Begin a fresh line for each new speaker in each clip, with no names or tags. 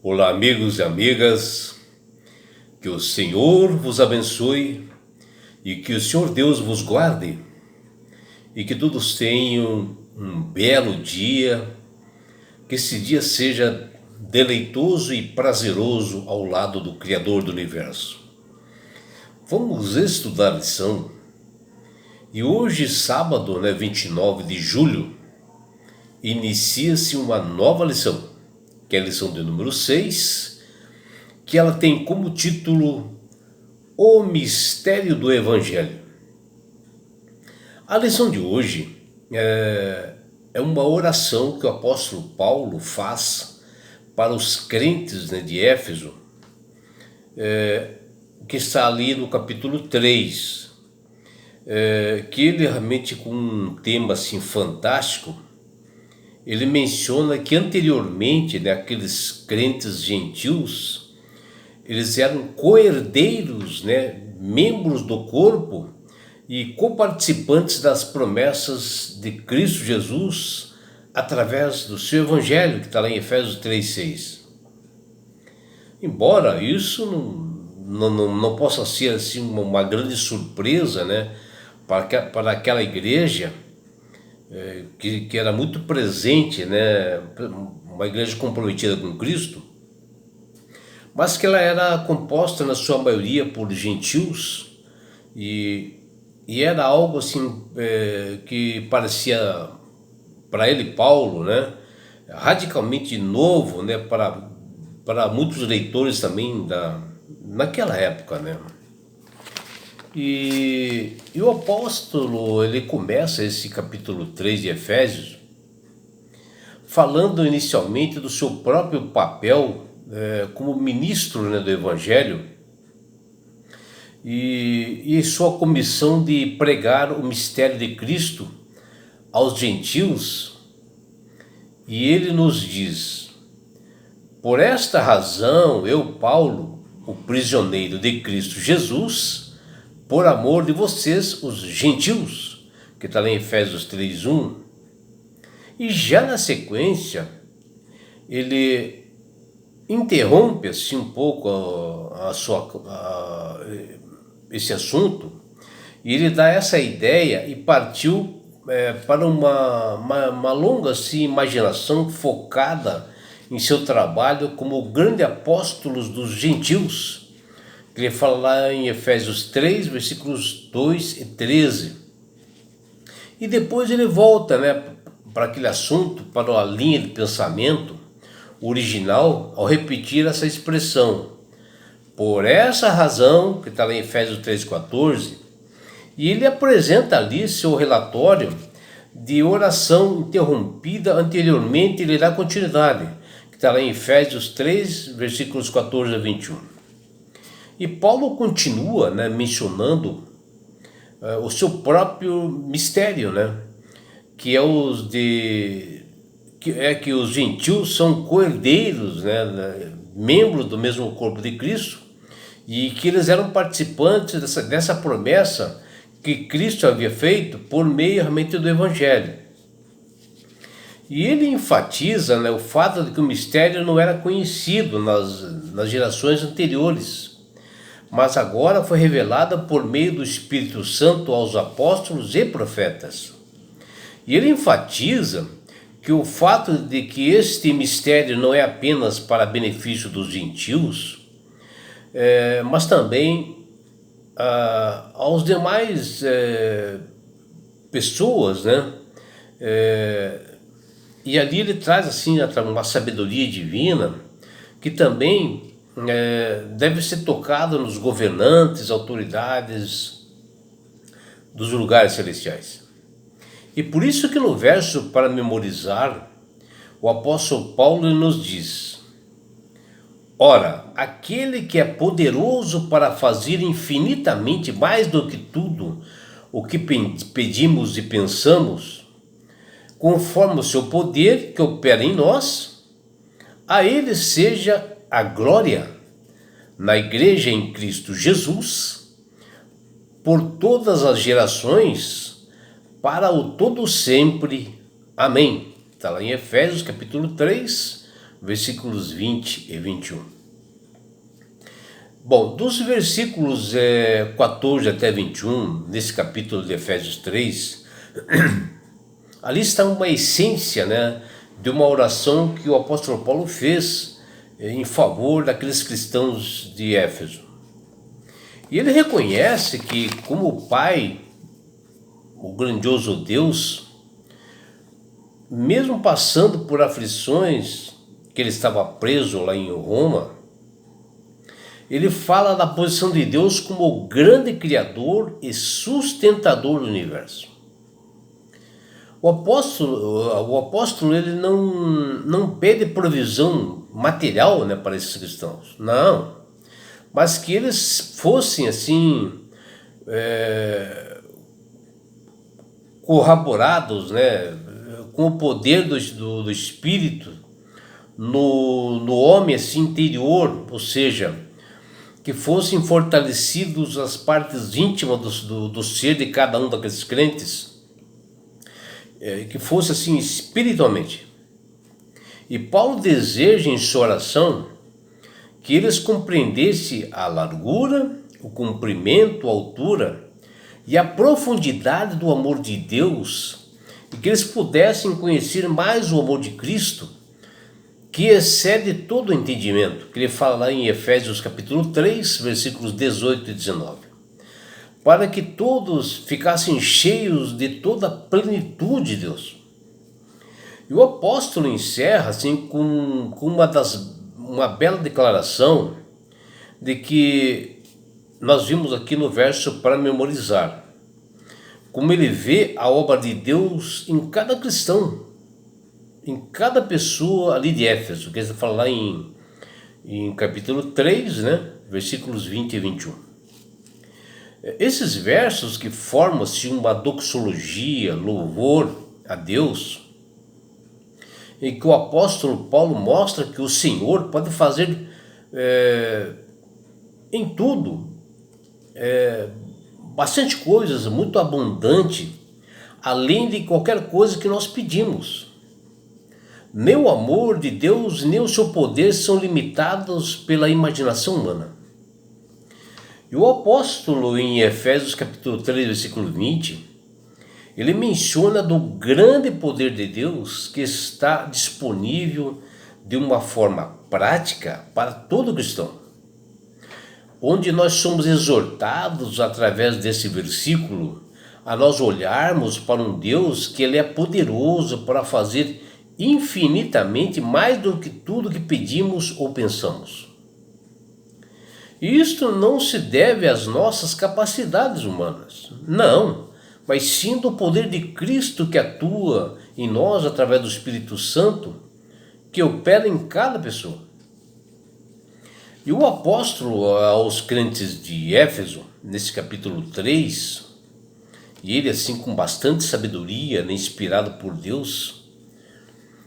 Olá, amigos e amigas, que o Senhor vos abençoe e que o Senhor Deus vos guarde e que todos tenham um belo dia, que esse dia seja deleitoso e prazeroso ao lado do Criador do Universo. Vamos estudar a lição e hoje, sábado, 29 de julho, inicia-se uma nova lição, que é a lição de número 6, que ela tem como título O Mistério do Evangelho. A lição de hoje é uma oração que o apóstolo Paulo faz para os crentes de Éfeso, que está ali no capítulo 3, que ele realmente, com um tema assim fantástico, ele menciona que anteriormente, aqueles crentes gentios, eles eram co-herdeiros, membros do corpo e coparticipantes das promessas de Cristo Jesus através do seu evangelho, que está lá em Efésios 3:6. Embora isso não possa ser assim uma grande surpresa, para aquela igreja que era muito presente, uma igreja comprometida com Cristo, mas que ela era composta na sua maioria por gentios e era algo assim que parecia para ele, Paulo, radicalmente novo, para muitos leitores também naquela época, E o apóstolo, ele começa esse capítulo 3 de Efésios falando inicialmente do seu próprio papel como ministro do Evangelho e sua comissão de pregar o mistério de Cristo aos gentios. E ele nos diz: por esta razão, eu, Paulo, o prisioneiro de Cristo Jesus, por amor de vocês, os gentios, que está lá em Efésios 3:1. E já na sequência, ele interrompe assim um pouco esse assunto, e ele dá essa ideia e partiu para uma longa assim, imaginação focada em seu trabalho como grande apóstolo dos gentios, que ele fala lá em Efésios 3, versículos 2 e 13. E depois ele volta para aquele assunto, para a linha de pensamento original, ao repetir essa expressão. Por essa razão, que está lá em Efésios 3,14, e ele apresenta ali seu relatório de oração interrompida anteriormente, ele dá continuidade, que está lá em Efésios 3, versículos 14 a 21. E Paulo continua mencionando o seu próprio mistério, que é que os gentios são co-herdeiros, membros do mesmo corpo de Cristo, e que eles eram participantes dessa promessa que Cristo havia feito por meio realmente do Evangelho. E ele enfatiza o fato de que o mistério não era conhecido nas gerações anteriores, mas agora foi revelada por meio do Espírito Santo aos apóstolos e profetas. E ele enfatiza que o fato de que este mistério não é apenas para benefício dos gentios, mas também aos demais pessoas, e ali ele traz assim uma sabedoria divina que também deve ser tocado nos governantes, autoridades dos lugares celestiais. E por isso que no verso para memorizar, o apóstolo Paulo nos diz: ora, aquele que é poderoso para fazer infinitamente mais do que tudo o que pedimos e pensamos, conforme o seu poder que opera em nós, a ele seja a glória na igreja em Cristo Jesus, por todas as gerações, para o todo sempre. Amém. Está lá em Efésios capítulo 3, versículos 20 e 21. Bom, dos versículos 14 até 21, nesse capítulo de Efésios 3, ali está uma essência, né, de uma oração que o apóstolo Paulo fez em favor daqueles cristãos de Éfeso. E ele reconhece que, como o Pai, o grandioso Deus, mesmo passando por aflições, que ele estava preso lá em Roma, ele fala da posição de Deus como o grande criador e sustentador do universo. O apóstolo ele não pede provisão material, né, para esses cristãos, não, mas que eles fossem assim corroborados, né, com o poder do Espírito no homem assim, interior, ou seja, que fossem fortalecidos as partes íntimas do ser de cada um daqueles crentes, que fosse assim espiritualmente. E Paulo deseja em sua oração que eles compreendessem a largura, o comprimento, a altura e a profundidade do amor de Deus, e que eles pudessem conhecer mais o amor de Cristo, que excede todo o entendimento, que ele fala lá em Efésios capítulo 3, versículos 18 e 19, para que todos ficassem cheios de toda a plenitude de Deus. E o apóstolo encerra assim com uma bela declaração de que nós vimos aqui no verso para memorizar, como ele vê a obra de Deus em cada cristão, em cada pessoa ali de Éfeso, que ele fala lá em capítulo 3, né, versículos 20 e 21. Esses versos que formam assim, uma doxologia, louvor a Deus, em que o apóstolo Paulo mostra que o Senhor pode fazer em tudo, bastante coisas, muito abundante, além de qualquer coisa que nós pedimos. Nem o amor de Deus, nem o seu poder são limitados pela imaginação humana. E o apóstolo em Efésios capítulo 3, versículo 20, ele menciona do grande poder de Deus que está disponível de uma forma prática para todo cristão, onde nós somos exortados através desse versículo a nós olharmos para um Deus que ele é poderoso para fazer infinitamente mais do que tudo que pedimos ou pensamos. E isto não se deve às nossas capacidades humanas, não, mas sim do poder de Cristo que atua em nós através do Espírito Santo, que opera em cada pessoa. E o apóstolo aos crentes de Éfeso, nesse capítulo 3, e ele assim com bastante sabedoria, né, inspirado por Deus,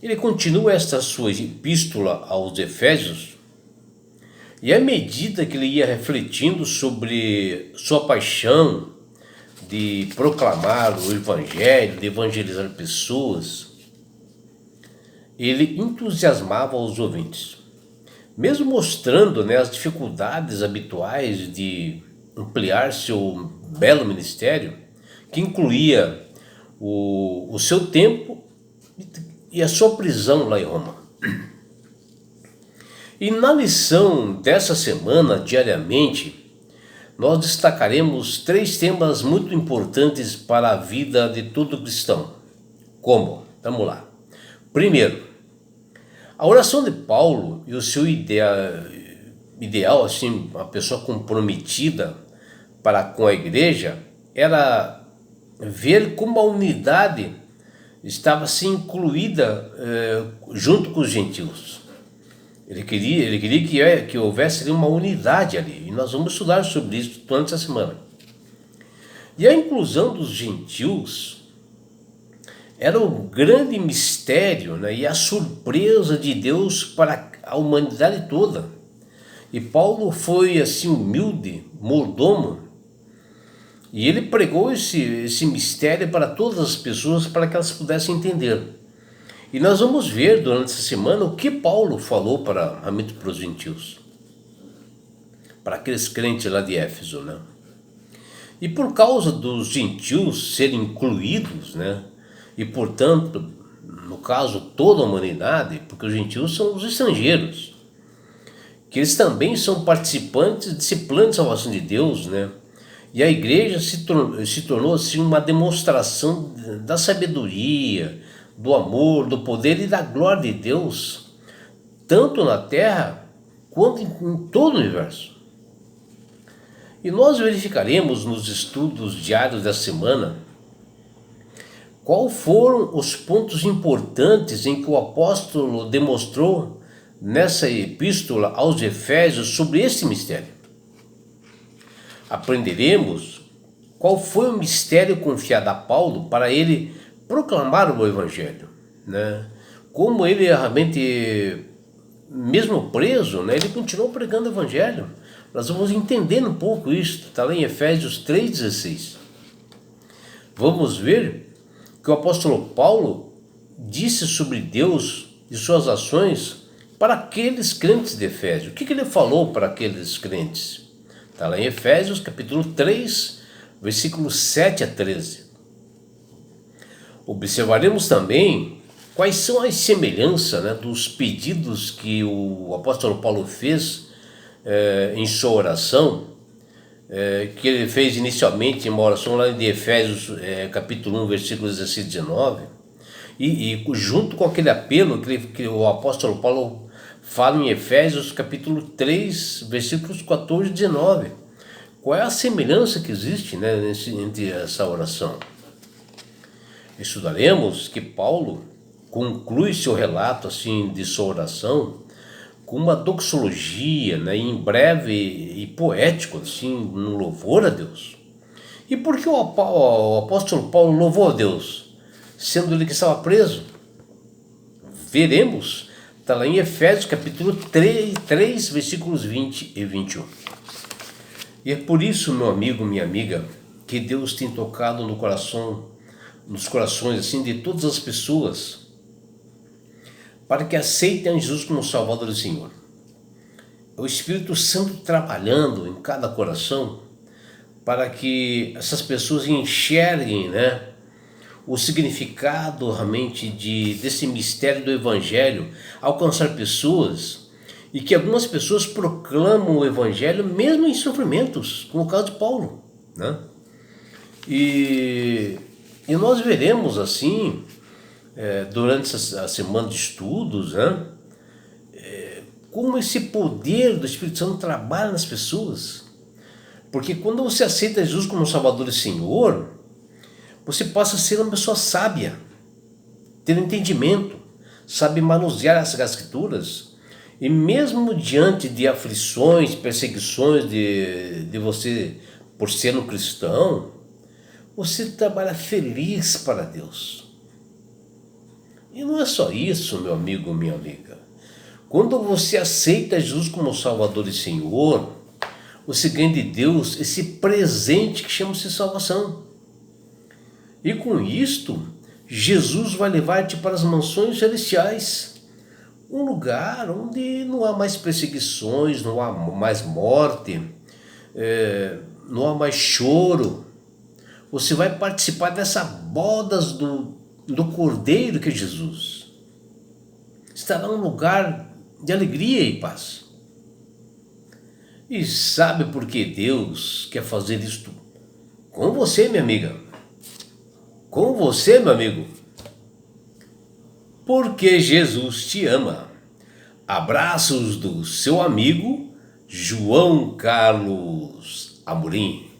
ele continua esta sua epístola aos Efésios, e à medida que ele ia refletindo sobre sua paixão de proclamar o Evangelho, de evangelizar pessoas, ele entusiasmava os ouvintes, mesmo mostrando, né, as dificuldades habituais de ampliar seu belo ministério, que incluía o seu tempo e a sua prisão lá em Roma. E na lição dessa semana, diariamente, nós destacaremos 3 temas muito importantes para a vida de todo cristão. Como? Vamos lá. Primeiro, a oração de Paulo e o seu ideal assim, uma pessoa comprometida para com a igreja, era ver como a unidade estava assim incluída junto com os gentios. Ele queria que houvesse ali uma unidade ali, e nós vamos estudar sobre isso durante essa semana. E a inclusão dos gentios era um grande mistério, né, e a surpresa de Deus para a humanidade toda. E Paulo foi assim humilde, mordomo, e ele pregou esse mistério para todas as pessoas, para que elas pudessem entender. E nós vamos ver durante essa semana o que Paulo falou realmente para os gentios, para aqueles crentes lá de Éfeso, né? E por causa dos gentios serem incluídos, né? E portanto, no caso, toda a humanidade, porque os gentios são os estrangeiros, que eles também são participantes desse plano de salvação de Deus, né? E a igreja se tornou assim uma demonstração da sabedoria, do amor, do poder e da glória de Deus, tanto na terra quanto em todo o universo. E nós verificaremos nos estudos diários da semana quais foram os pontos importantes em que o apóstolo demonstrou nessa epístola aos Efésios sobre esse mistério. Aprenderemos qual foi o mistério confiado a Paulo para ele proclamar o evangelho, né? Como ele realmente, mesmo preso, né, ele continuou pregando o evangelho. Nós vamos entendendo um pouco isso, está lá em Efésios 3,16. Vamos ver que o apóstolo Paulo disse sobre Deus e suas ações para aqueles crentes de Efésios. O que ele falou para aqueles crentes? Está lá em Efésios capítulo 3, versículos 7 a 13. Observaremos também quais são as semelhanças, né, dos pedidos que o apóstolo Paulo fez em sua oração, que ele fez inicialmente em uma oração lá de Efésios capítulo 1, versículos 16 e 19, e junto com aquele apelo que o apóstolo Paulo fala em Efésios capítulo 3, versículos 14 e 19. Qual é a semelhança que existe, né, entre essa oração? Estudaremos que Paulo conclui seu relato assim de sua oração com uma doxologia, né, em breve e poético, assim, no louvor a Deus. E por que o apóstolo Paulo louvou a Deus, sendo ele que estava preso? Veremos, está lá em Efésios capítulo 3, versículos 20 e 21. E é por isso, meu amigo, minha amiga, que Deus tem tocado nos corações assim, de todas as pessoas, para que aceitem Jesus como Salvador e Senhor. O Espírito Santo trabalhando em cada coração para que essas pessoas enxerguem, né, o significado realmente desse mistério do Evangelho, alcançar pessoas, e que algumas pessoas proclamam o Evangelho mesmo em sofrimentos, como o caso de Paulo, né? E nós veremos assim, durante a semana de estudos, né, como esse poder do Espírito Santo trabalha nas pessoas. Porque quando você aceita Jesus como Salvador e Senhor, você passa a ser uma pessoa sábia, ter entendimento, sabe manusear as Escrituras, e mesmo diante de aflições, perseguições de você por ser um cristão, você trabalha feliz para Deus. E não é só isso, meu amigo, minha amiga. Quando você aceita Jesus como Salvador e Senhor, você ganha de Deus esse presente que chama-se salvação. E com isto, Jesus vai levar-te para as mansões celestiais, um lugar onde não há mais perseguições, não há mais morte, não há mais choro. Você vai participar dessa bodas do Cordeiro que é Jesus. Estará num lugar de alegria e paz. E sabe por que Deus quer fazer isto com você, minha amiga? Com você, meu amigo? Porque Jesus te ama. Abraços do seu amigo João Carlos Amorim.